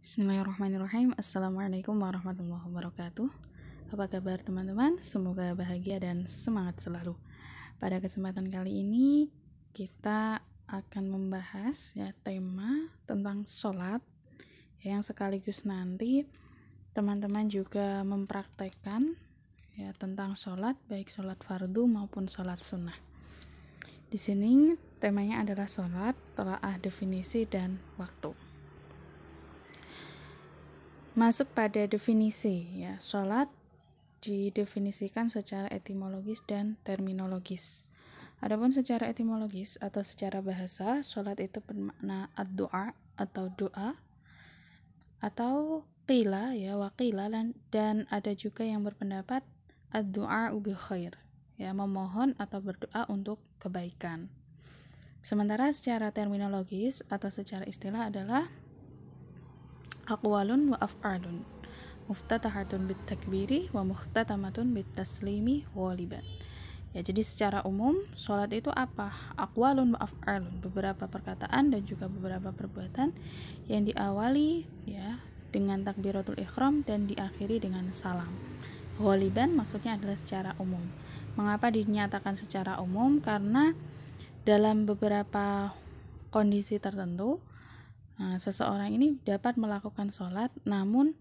Bismillahirrahmanirrahim. Assalamualaikum warahmatullahi wabarakatuh. Apa kabar teman-teman? Semoga bahagia dan semangat selalu. Pada kesempatan kali ini kita akan membahas tema tentang sholat, yang sekaligus nanti teman-teman juga mempraktekkan tentang sholat, baik sholat fardu maupun sholat sunnah. Di sini temanya adalah sholat, telaah definisi dan waktu. Masuk pada definisi, sholat didefinisikan secara etimologis dan terminologis. Adapun secara etimologis atau secara bahasa, sholat itu bermakna ad-du'a atau doa, atau qila waqila, dan ada juga yang berpendapat ad-du'a bi khair, memohon atau berdoa untuk kebaikan. Sementara secara terminologis atau secara istilah adalah aqwalun wa af'alun muftatahatun bit takbiri wa muhtatamatun bit taslimi ghaliban. Jadi secara umum sholat itu apa? Aqwalun wa af'alun, beberapa perkataan dan juga beberapa perbuatan yang diawali dengan takbiratul ihram dan diakhiri dengan salam. Ghaliban maksudnya adalah secara umum. Mengapa dinyatakan secara umum? Karena dalam beberapa kondisi tertentu seseorang ini dapat melakukan sholat namun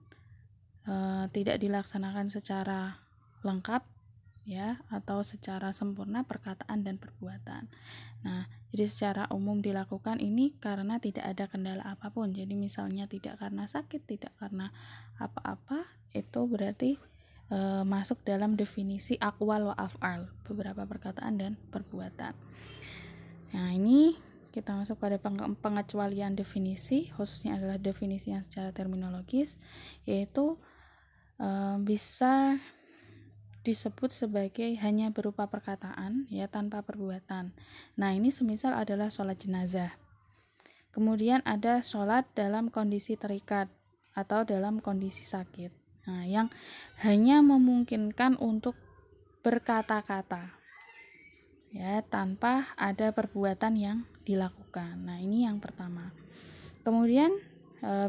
tidak dilaksanakan secara lengkap atau secara sempurna perkataan dan perbuatan. Nah, jadi secara umum dilakukan ini karena tidak ada kendala apapun. Jadi misalnya tidak karena sakit, tidak karena apa-apa, itu berarti masuk dalam definisi aqwal wa af'al, beberapa perkataan dan perbuatan. Nah, ini kita masuk pada pengecualian definisi, khususnya adalah definisi yang secara terminologis, yaitu bisa disebut sebagai hanya berupa perkataan tanpa perbuatan. Nah, ini semisal adalah sholat jenazah. Kemudian ada sholat dalam kondisi terikat atau dalam kondisi sakit. Nah, yang hanya memungkinkan untuk berkata-kata tanpa ada perbuatan yang dilakukan. Nah, ini yang pertama. Kemudian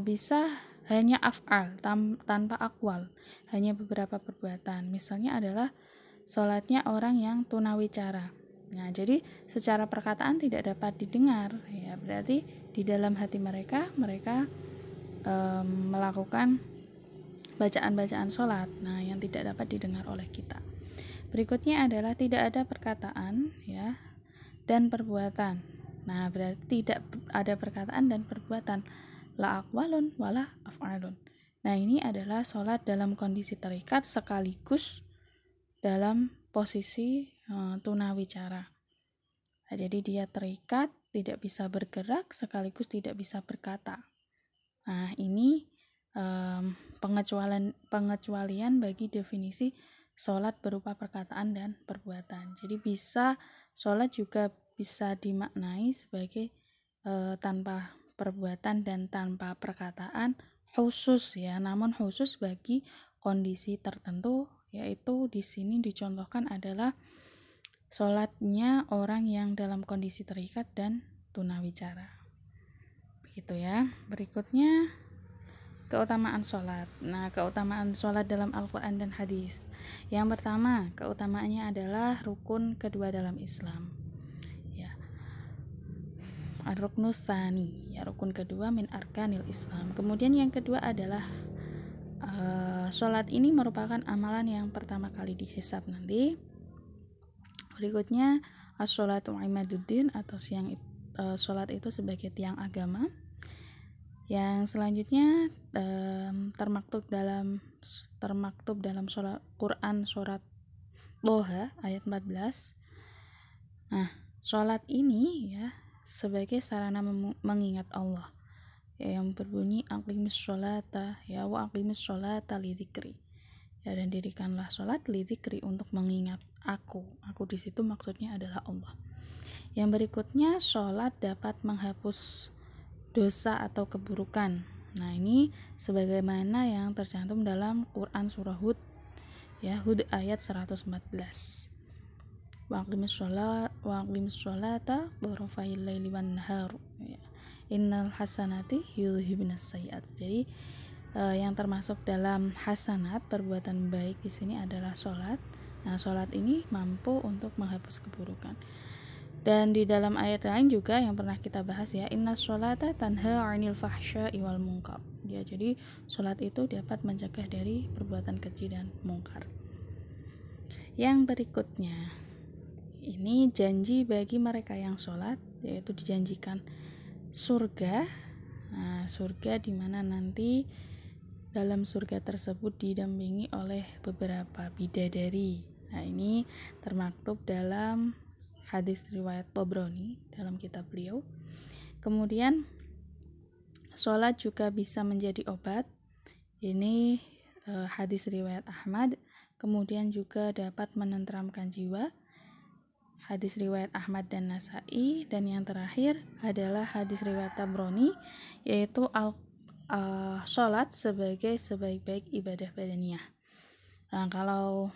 bisa hanya af'al tanpa aqwal, hanya beberapa perbuatan. Misalnya adalah sholatnya orang yang tunawicara. Nah, jadi secara perkataan tidak dapat didengar, berarti di dalam hati mereka melakukan bacaan-bacaan sholat, yang tidak dapat didengar oleh kita. Berikutnya adalah tidak ada perkataan dan perbuatan. Nah, berarti tidak ada perkataan dan perbuatan, la aqwalun wala af'alun. Nah, ini adalah sholat dalam kondisi terikat sekaligus dalam posisi tunawicara. Nah, jadi dia terikat, tidak bisa bergerak sekaligus tidak bisa berkata. Nah, ini pengecualian bagi definisi sholat berupa perkataan dan perbuatan. Jadi sholat juga bisa dimaknai sebagai tanpa perbuatan dan tanpa perkataan khusus namun khusus bagi kondisi tertentu, yaitu di sini dicontohkan adalah sholatnya orang yang dalam kondisi terikat dan tunawicara. Begitu ya. Berikutnya keutamaan sholat. Nah, keutamaan sholat dalam Al-Quran dan hadis. Yang pertama, keutamaannya adalah rukun kedua dalam Islam. Ar-ruknus tsani, rukun kedua min arkanil Islam. Kemudian yang kedua adalah sholat ini merupakan amalan yang pertama kali dihisab nanti. Berikutnya as-sholatu imaduddin, atau sholat itu sebagai tiang agama. Yang selanjutnya termaktub dalam Quran surat Doha ayat 14. Nah, sholat ini sebagai sarana mengingat Allah, yang berbunyi aqimis sholata wa aqimis sholata lidzikri, dan dirikanlah sholat lidzikri, untuk mengingat aku di situ maksudnya adalah Allah. Yang berikutnya, sholat dapat menghapus dosa atau keburukan. Nah, ini sebagaimana yang tercantum dalam Quran surah Hud Hud ayat 114. Wa aqimis sholata tarafail laili wan nahar. innal hasanati yudhibunas sayyi'at. Jadi yang termasuk dalam hasanat, perbuatan baik di sini adalah sholat. Nah, sholat ini mampu untuk menghapus keburukan. Dan di dalam ayat lain juga yang pernah kita bahas ya, inna sholata tanha 'anil fahsya'i wal munkar. Ya, jadi sholat itu dapat mencegah dari perbuatan keji dan mungkar. Yang berikutnya, ini janji bagi mereka yang sholat, yaitu dijanjikan surga. Nah, surga di mana nanti dalam surga tersebut didampingi oleh beberapa bidadari. Nah, ini termaktub dalam hadis riwayat Tabrani dalam kitab beliau. Kemudian sholat juga bisa menjadi obat. Ini hadis riwayat Ahmad. Kemudian juga dapat menenteramkan jiwa. Hadis riwayat Ahmad dan Nasai. Dan yang terakhir adalah hadis riwayat Tabrani, yaitu sholat sebagai sebaik-baik ibadah badaniyah. Nah, kalau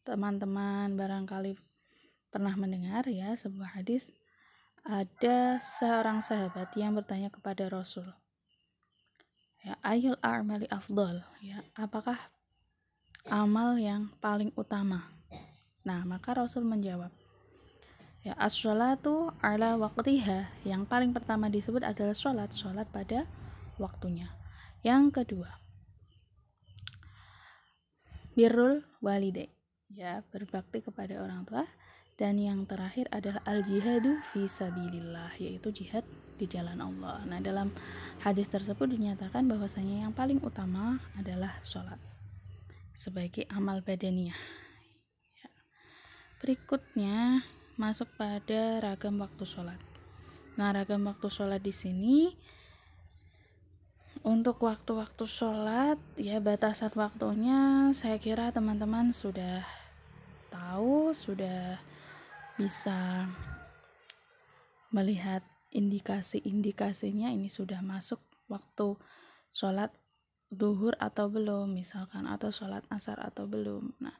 teman-teman barangkali pernah mendengar ya sebuah hadis, ada seorang sahabat yang bertanya kepada Rasul, ya, ayul a'mali afdal, ya, apakah amal yang paling utama? Nah, maka Rasul menjawab, ya, as-sholatu ala waqtiha. Yang paling pertama disebut adalah sholat pada waktunya. Yang kedua, birrul walidain, ya, berbakti kepada orang tua. Dan yang terakhir adalah al-jihadu fi sabilillah, yaitu jihad di jalan Allah. Nah, dalam hadis tersebut dinyatakan bahwasanya yang paling utama adalah sholat sebagai amal badaniyah. Ya. Berikutnya masuk pada ragam waktu sholat. Nah, ragam waktu sholat di sini untuk waktu-waktu sholat, ya, batasan waktunya saya kira teman-teman sudah tahu, sudah bisa melihat indikasi-indikasinya, ini sudah masuk waktu sholat duhur atau belum misalkan, atau sholat asar atau belum. Nah,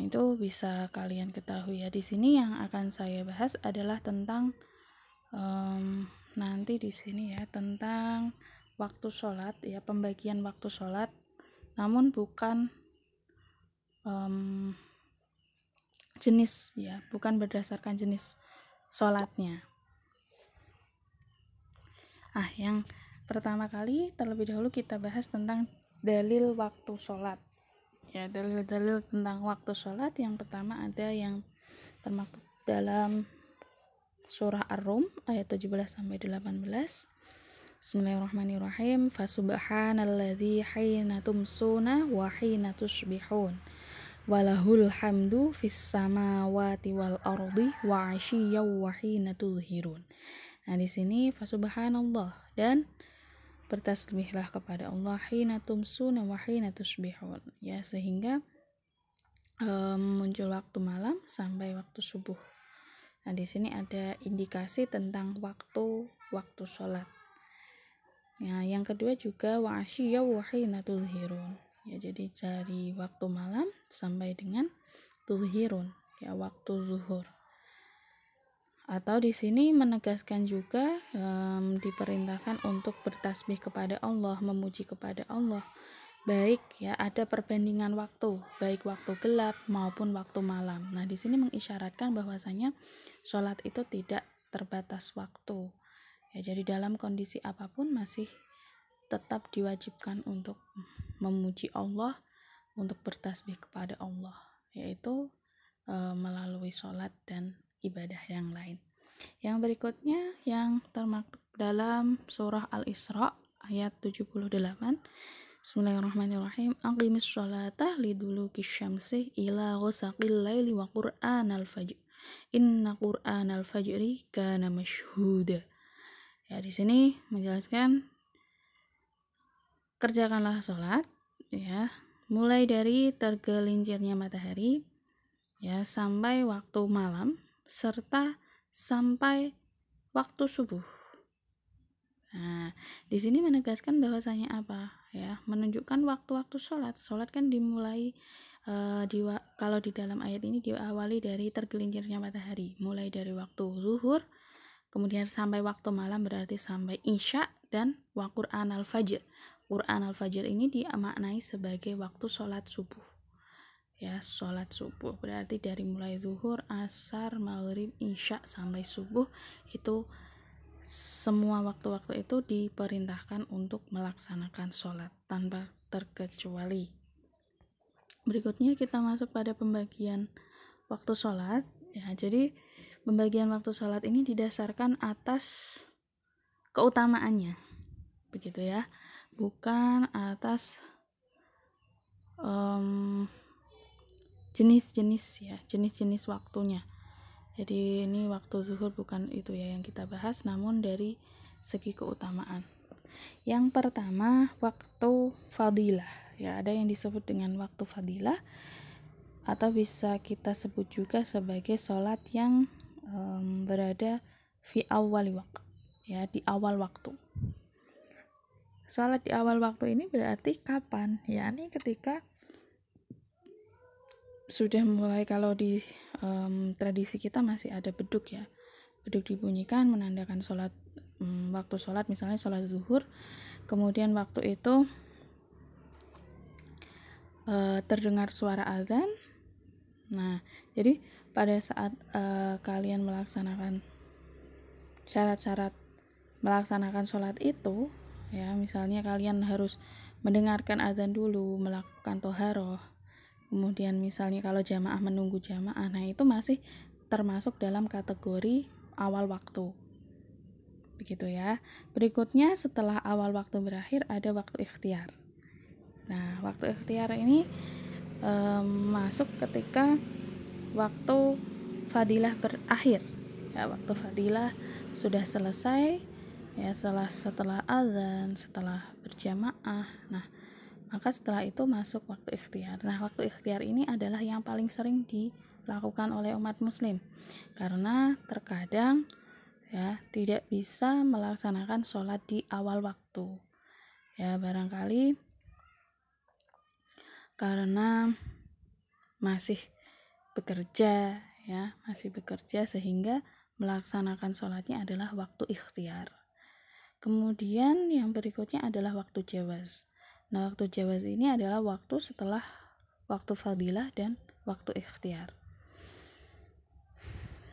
itu bisa kalian ketahui ya. Di sini yang akan saya bahas adalah tentang nanti di sini ya, tentang waktu sholat, ya, pembagian waktu sholat, namun bukan jenis, ya, bukan berdasarkan jenis sholatnya. Yang pertama kali terlebih dahulu kita bahas tentang dalil waktu sholat. Ya, dalil-dalil tentang waktu sholat yang pertama ada yang termaktub dalam surah Ar-Rum ayat 17-18. Bismillahirrahmanirrahim. Fasubhanalladzi hina tumsuna wa hina tusbihun walahul hamdu fis samawati wal ardi wa 'ashiyyan wa hina tudhirun. Nah, di sini fasubhanallah, dan bertasbihlah kepada Allah hina tumsuna wa hina tusbihun, ya, sehingga muncul waktu malam sampai waktu subuh. Nah, di sini ada indikasi tentang waktu sholat. Nah, yang kedua juga wa 'ashiyyan wa hina tudhirun. Ya, jadi dari waktu malam sampai dengan tudhirun, ya, waktu zuhur. Atau di sini menegaskan juga diperintahkan untuk bertasbih kepada Allah, memuji kepada Allah. Baik, ya, ada perbandingan waktu, baik waktu gelap maupun waktu malam. Nah, di sini mengisyaratkan bahwasanya sholat itu tidak terbatas waktu. Ya, jadi dalam kondisi apapun masih tetap diwajibkan untuk memuji Allah, untuk bertasbih kepada Allah, yaitu melalui sholat dan ibadah yang lain. Yang berikutnya yang termaktub dalam surah Al-Isra ayat 78. Bismillahirrahmanirrahim. Aqimis sholata liduluki syamsi ila ghasaqil laili wa qur'anal fajr. Inna qur'anal fajri kana masyhuda. Ya, di sini menjelaskan kerjakanlah sholat, ya, mulai dari tergelincirnya matahari, ya, sampai waktu malam, serta sampai waktu subuh. Nah, di sini menegaskan bahwasanya apa, ya, menunjukkan waktu-waktu sholat. Sholat kan dimulai kalau di dalam ayat ini diawali dari tergelincirnya matahari, mulai dari waktu zuhur, Kemudian sampai waktu malam berarti sampai isya, dan wa Qur'an al-fajr. Qur'an al-fajr ini dimaknai sebagai waktu sholat subuh. Ya, sholat subuh berarti dari mulai zuhur, asar, maghrib, isya sampai subuh, itu semua waktu-waktu itu diperintahkan untuk melaksanakan sholat tanpa terkecuali. Berikutnya kita masuk pada pembagian waktu sholat. Ya, jadi pembagian waktu sholat ini didasarkan atas keutamaannya, begitu ya, bukan atas jenis-jenis waktunya. Jadi ini waktu zuhur bukan itu ya yang kita bahas, namun dari segi keutamaan. Yang pertama, waktu fadilah. Ya, ada yang disebut dengan waktu fadilah, atau bisa kita sebut juga sebagai sholat yang berada fi awwali waqt, ya, di awal waktu. Sholat di awal waktu ini berarti kapan? Ya, ini ketika sudah mulai, kalau di tradisi kita masih ada beduk ya, beduk dibunyikan menandakan sholat, waktu sholat, misalnya sholat zuhur, kemudian waktu itu terdengar suara azan. Nah, jadi pada saat kalian melaksanakan syarat-syarat melaksanakan sholat itu, ya, misalnya kalian harus mendengarkan azan dulu, melakukan toharoh, kemudian misalnya kalau jamaah menunggu jamaah, nah itu masih termasuk dalam kategori awal waktu, begitu ya. Berikutnya setelah awal waktu berakhir ada waktu ikhtiar. Nah, waktu ikhtiar ini masuk ketika waktu fadilah berakhir, ya, waktu fadilah sudah selesai, ya, setelah azan, setelah berjamaah. Nah, maka setelah itu masuk waktu ikhtiar. Nah, waktu ikhtiar ini adalah yang paling sering dilakukan oleh umat muslim, karena terkadang ya tidak bisa melaksanakan sholat di awal waktu, ya, barangkali karena masih bekerja, ya, masih bekerja, sehingga melaksanakan sholatnya adalah waktu ikhtiar. Kemudian yang berikutnya adalah waktu jawaz. Nah, waktu jawaz ini adalah waktu setelah waktu fadilah dan waktu ikhtiar.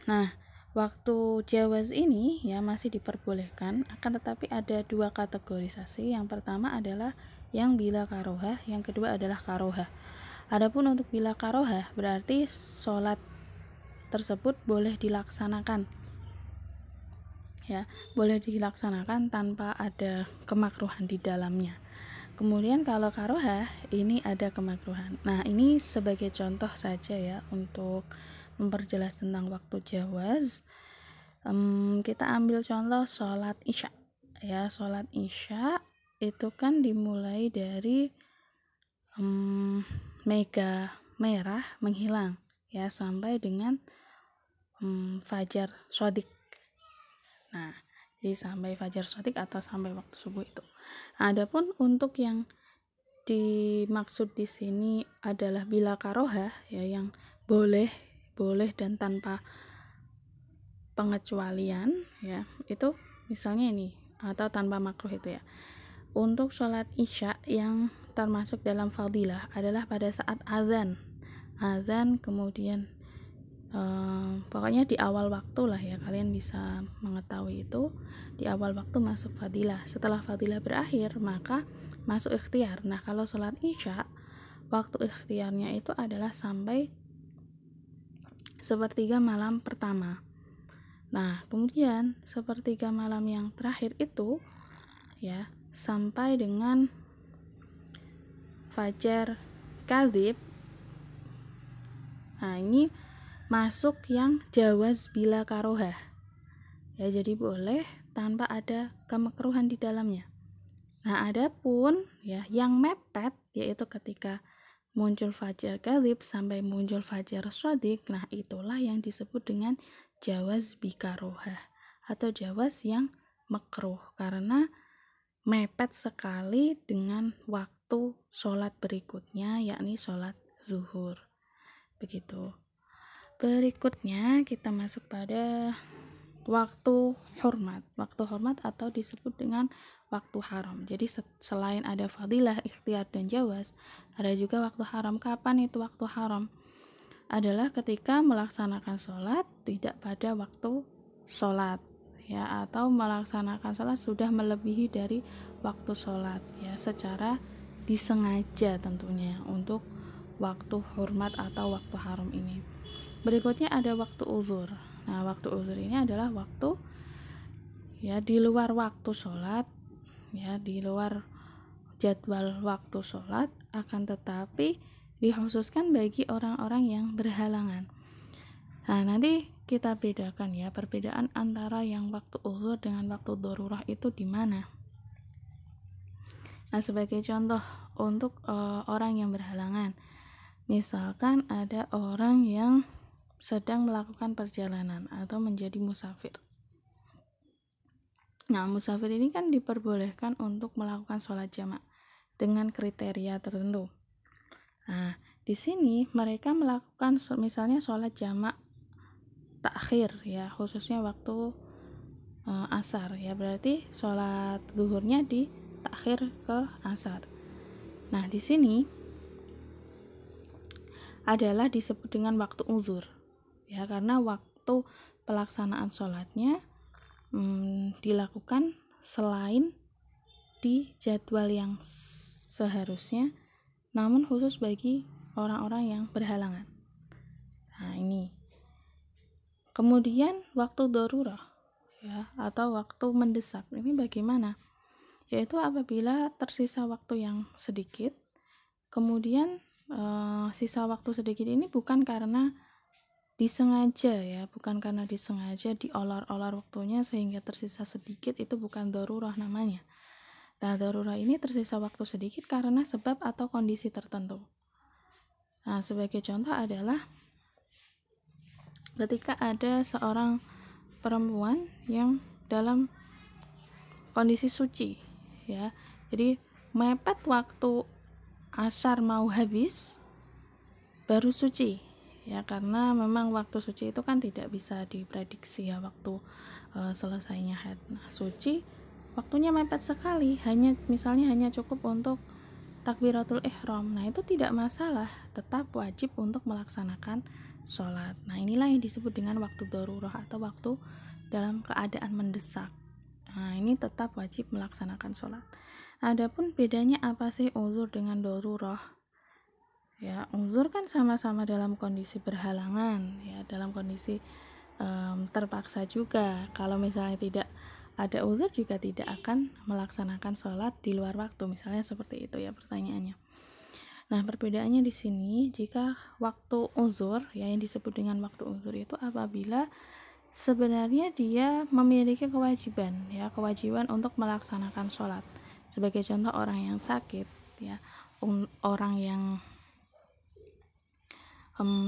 Nah, waktu jawaz ini ya masih diperbolehkan, akan tetapi ada dua kategorisasi. Yang pertama adalah yang bila karohah, yang kedua adalah karohah. Adapun untuk bila karohah berarti sholat tersebut boleh dilaksanakan, ya, boleh dilaksanakan tanpa ada kemakruhan di dalamnya. Kemudian kalau karohah ini ada kemakruhan. Nah, ini sebagai contoh saja ya untuk memperjelas tentang waktu jawaz. Kita ambil contoh sholat isya, ya. Sholat isya itu kan dimulai dari mega merah menghilang, ya, sampai dengan fajar shodiq. Nah, jadi sampai fajar shodiq atau sampai waktu subuh itu. Nah, adapun untuk yang dimaksud di sini adalah bila karohah, ya, yang boleh dan tanpa pengecualian, ya, itu misalnya ini, atau tanpa makruh itu ya. Untuk sholat isya yang termasuk dalam fadilah adalah pada saat azan, kemudian pokoknya di awal waktu lah ya, kalian bisa mengetahui itu di awal waktu masuk fadilah. Setelah fadilah berakhir maka masuk ikhtiar. Nah, kalau sholat isya waktu ikhtiarnya itu adalah sampai sepertiga malam pertama. Nah, kemudian sepertiga malam yang terakhir itu, ya, sampai dengan fajar kadzib. Nah, ini masuk yang jawaz bila karohah, ya, jadi boleh tanpa ada kemakruhan di dalamnya. Nah, adapun ya yang mepet, yaitu ketika muncul fajar kadzib sampai muncul fajar shodiq, nah itulah yang disebut dengan jawaz bikarohah atau jawaz yang makruh, karena mepet sekali dengan waktu sholat berikutnya, yakni sholat zuhur, begitu. Berikutnya kita masuk pada waktu hormat atau disebut dengan waktu haram. Jadi selain ada fadilah, ikhtiar dan jawaz, ada juga waktu haram. Kapan itu waktu haram? Adalah ketika melaksanakan sholat tidak pada waktu sholat, ya, atau melaksanakan sholat sudah melebihi dari waktu sholat, ya, secara disengaja tentunya untuk waktu hormat atau waktu haram ini. Berikutnya ada waktu uzur. Nah, waktu uzur ini adalah waktu, ya, di luar waktu sholat, ya, di luar jadwal waktu sholat, akan tetapi dikhususkan bagi orang-orang yang berhalangan. Nah, nanti kita bedakan, ya, perbedaan antara yang waktu uzur dengan waktu darurah itu di mana. Nah, sebagai contoh untuk orang yang berhalangan, misalkan ada orang yang sedang melakukan perjalanan atau menjadi musafir. Nah, musafir ini kan diperbolehkan untuk melakukan sholat jamak dengan kriteria tertentu. Nah, di sini mereka melakukan misalnya sholat jamak takhir, ya, khususnya waktu asar, ya, berarti sholat zuhurnya di takhir ke asar. Nah, di sini adalah disebut dengan waktu uzur, ya, karena waktu pelaksanaan sholatnya dilakukan selain di jadwal yang seharusnya, namun khusus bagi orang-orang yang berhalangan. Nah, ini. Kemudian waktu darurah, ya, atau waktu mendesak. Ini bagaimana? Yaitu apabila tersisa waktu yang sedikit, kemudian sisa waktu sedikit ini bukan karena disengaja, ya, bukan karena disengaja diolor-olor waktunya sehingga tersisa sedikit, itu bukan darurah namanya. Nah, darurah ini tersisa waktu sedikit karena sebab atau kondisi tertentu. Nah, sebagai contoh adalah ketika ada seorang perempuan yang dalam kondisi suci, ya. Jadi mepet waktu asar mau habis baru suci, ya, karena memang waktu suci itu kan tidak bisa diprediksi, ya, waktu selesainya haid. Nah, suci waktunya mepet sekali, misalnya hanya cukup untuk takbiratul ihram. Nah, itu tidak masalah, tetap wajib untuk melaksanakan sholat. Nah, inilah yang disebut dengan waktu darurah atau waktu dalam keadaan mendesak. Nah, ini tetap wajib melaksanakan sholat. Adapun bedanya apa sih uzur dengan darurah? Ya, uzur kan sama-sama dalam kondisi berhalangan, ya, dalam kondisi terpaksa juga. Kalau misalnya tidak ada uzur juga tidak akan melaksanakan sholat di luar waktu, misalnya seperti itu, ya, pertanyaannya. Nah, perbedaannya di sini, jika waktu uzur, ya, yang disebut dengan waktu uzur itu apabila sebenarnya dia memiliki kewajiban, ya, kewajiban untuk melaksanakan sholat. Sebagai contoh orang yang sakit, ya, orang yang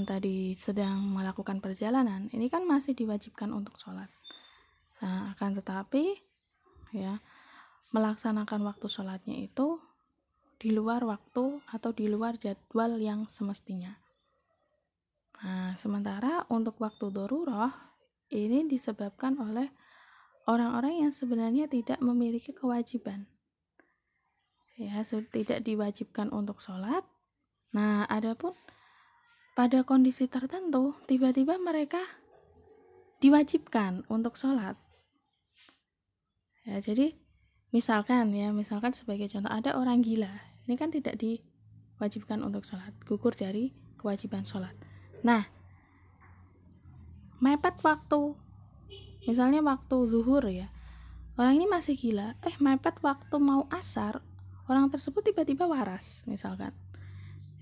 tadi sedang melakukan perjalanan, ini kan masih diwajibkan untuk sholat. Nah, akan tetapi, ya, melaksanakan waktu sholatnya itu di luar waktu atau di luar jadwal yang semestinya. Nah, sementara untuk waktu darurah ini disebabkan oleh orang-orang yang sebenarnya tidak memiliki kewajiban, ya, tidak diwajibkan untuk sholat. Nah, adapun pada kondisi tertentu tiba-tiba mereka diwajibkan untuk sholat, ya. Jadi misalkan sebagai contoh ada orang gila, ini kan tidak diwajibkan untuk sholat, gugur dari kewajiban sholat. Nah, mepet waktu, misalnya waktu zuhur, ya, orang ini masih gila, mepet waktu mau asar, orang tersebut tiba-tiba waras, misalkan,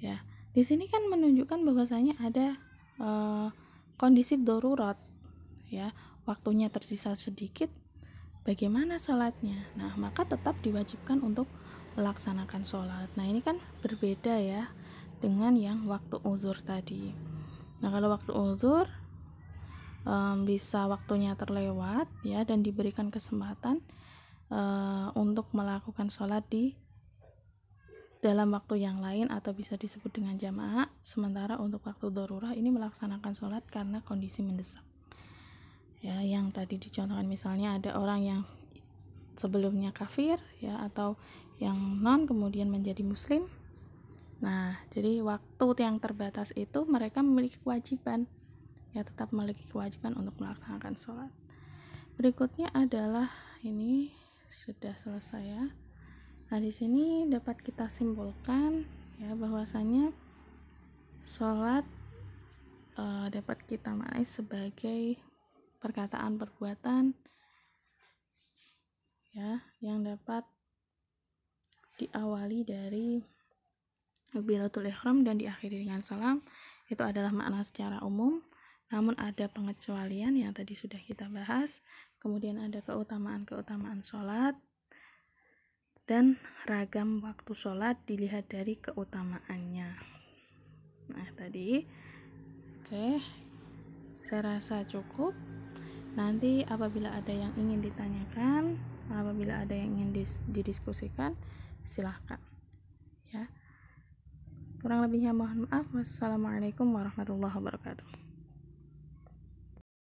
ya. Di sini kan menunjukkan bahwasanya ada kondisi darurat, ya, waktunya tersisa sedikit, bagaimana sholatnya? Nah, maka tetap diwajibkan untuk melaksanakan sholat. Nah, ini kan berbeda, ya, dengan yang waktu uzur tadi. Nah, kalau waktu uzur bisa waktunya terlewat, ya, dan diberikan kesempatan untuk melakukan sholat di dalam waktu yang lain atau bisa disebut dengan jamaah. Sementara untuk waktu darurah ini melaksanakan sholat karena kondisi mendesak, Ya, yang tadi dicontohkan misalnya ada orang yang sebelumnya kafir ya, atau yang non kemudian menjadi muslim. Nah, jadi waktu yang terbatas itu mereka memiliki kewajiban, ya tetap memiliki kewajiban untuk melaksanakan sholat. Berikutnya adalah ini sudah selesai ya. Nah, di sini dapat kita simpulkan ya bahwasanya sholat dapat kita maknai sebagai perkataan perbuatan ya yang dapat diawali dari takbiratul ihram dan diakhiri dengan salam. Itu adalah makna secara umum, namun ada pengecualian yang tadi sudah kita bahas. Kemudian ada keutamaan sholat, dan ragam waktu sholat dilihat dari keutamaannya. Nah tadi saya rasa cukup. Nanti apabila ada yang ingin ditanyakan, apabila ada yang ingin didiskusikan, silahkan ya. Kurang lebihnya mohon maaf. Wassalamualaikum warahmatullahi wabarakatuh.